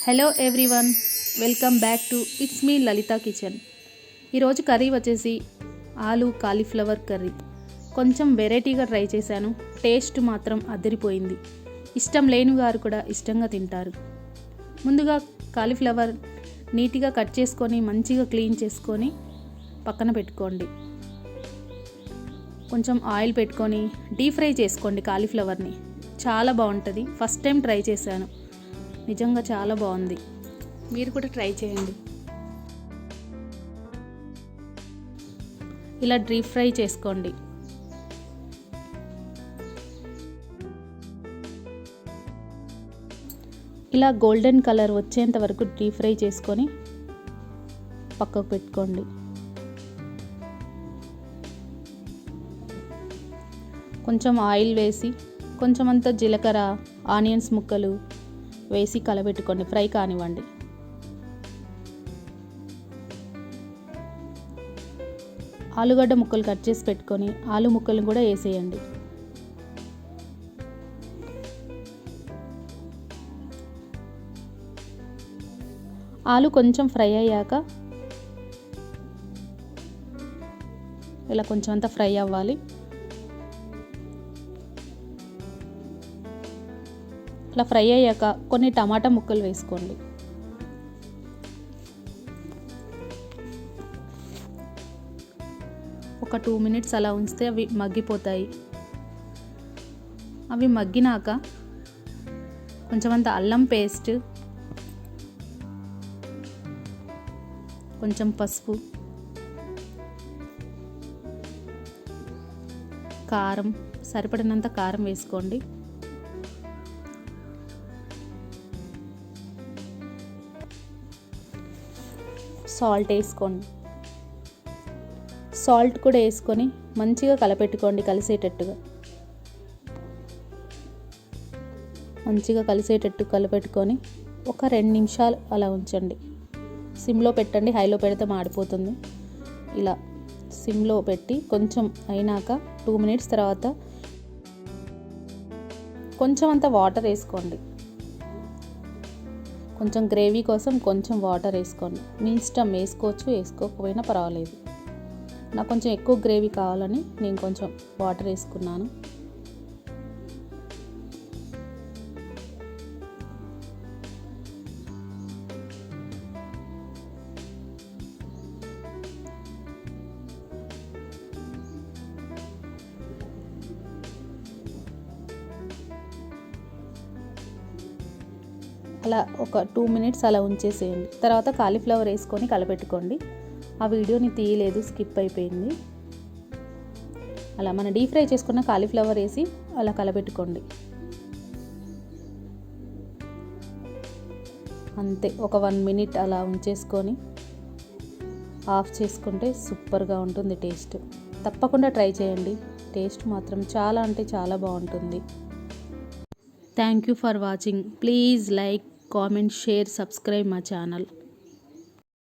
Hello everyone, welcome back to it's me Lalitha kitchen. ఈరోజు curry వచ్చేసి ఆలు cauliflower curry. కొంచెం వెరైటీగా ట్రై చేశాను. టేస్ట్ మాత్రం అదిరిపోయింది. ఇష్టం లేని వారు కూడా ఇష్టంగా తింటారు. ముందుగా కాలీఫ్లవర్ నీట్గా కట్ చేసుకొని మంచిగా క్లీన్ చేసుకొని పక్కన పెట్టుకోండి. కొంచెం ఆయిల్ పెట్టుకొని డీప్ ఫ్రై చేసుకోండి కాలీఫ్లవర్ని. చాలా బాగుంటుంది. ఫస్ట్ టైం ట్రై చేశాను, నిజంగా చాలా బాగుంది. మీరు కూడా ట్రై చేయండి. ఇలా డీప్ ఫ్రై చేసుకోండి. ఇలా గోల్డెన్ కలర్ వచ్చేంత వరకు డీప్ ఫ్రై చేసుకొని పక్కకు పెట్టుకోండి. కొంచెం ఆయిల్ వేసి కొంచెం అంతా జీలకర్ర, ఆనియన్స్ ముక్కలు వేసి కలబెట్టుకోండి. ఫ్రై కానివ్వండి. ఆలుగడ్డ ముక్కలు కట్ చేసి పెట్టుకొని ఆలు ముక్కలను కూడా వేసేయండి. ఆలు కొంచెం ఫ్రై అయ్యాక ఇలా కొంచెం అంతా ఫ్రై అవ్వాలి. అలా ఫ్రై అయ్యాక కొన్ని టమాటా ముక్కలు వేసుకోండి. ఒక 2 మినిట్స్ అలా ఉంచితే అవి మగ్గిపోతాయి. అవి మగ్గినాక కొంచెం అంత అల్లం పేస్ట్, కొంచెం పసుపు, కారం, సరిపడినంత కారం వేసుకోండి. సాల్ట్ వేసుకోండి. సాల్ట్ కూడా వేసుకొని మంచిగా కలపెట్టుకోండి. మంచిగా కలిసేటట్టు కలపెట్టుకొని ఒక 2 నిమిషాలు అలా ఉంచండి. సిమ్లో పెట్టండి, హైలో పెడితే మాడిపోతుంది. ఇలా సిమ్లో పెట్టి కొంచెం అయినాక 2 మినిట్స్ తర్వాత కొంచెం అంత వాటర్ వేసుకోండి. కొంచెం గ్రేవీ కోసం కొంచెం వాటర్ వేసుకోండి. మీ ఇష్టం, వేసుకోవచ్చు, వేసుకోకపోయినా పర్వాలేదు. నాకు కొంచెం ఎక్కువ గ్రేవీ కావాలని నేను కొంచెం వాటర్ వేసుకున్నాను. అలా ఒక 2 మినిట్స్ అలా ఉంచేసేయండి. తర్వాత కాలీఫ్లవర్ వేసుకొని కలపెట్టుకోండి. ఆ వీడియోని తీయలేదు, స్కిప్ అయిపోయింది. అలా మనం డీప్ ఫ్రై చేసుకున్న కాలీఫ్లవర్ వేసి అలా కలపెట్టుకోండి. అంతే, ఒక 1 మినిట్ అలా ఉంచేసుకొని ఆఫ్ చేసుకుంటే సూపర్గా ఉంటుంది టేస్ట్. తప్పకుండా ట్రై చేయండి. టేస్ట్ మాత్రం చాలా అంటే చాలా బాగుంటుంది. Thank you for watching. Please like, comment, share, subscribe my channel.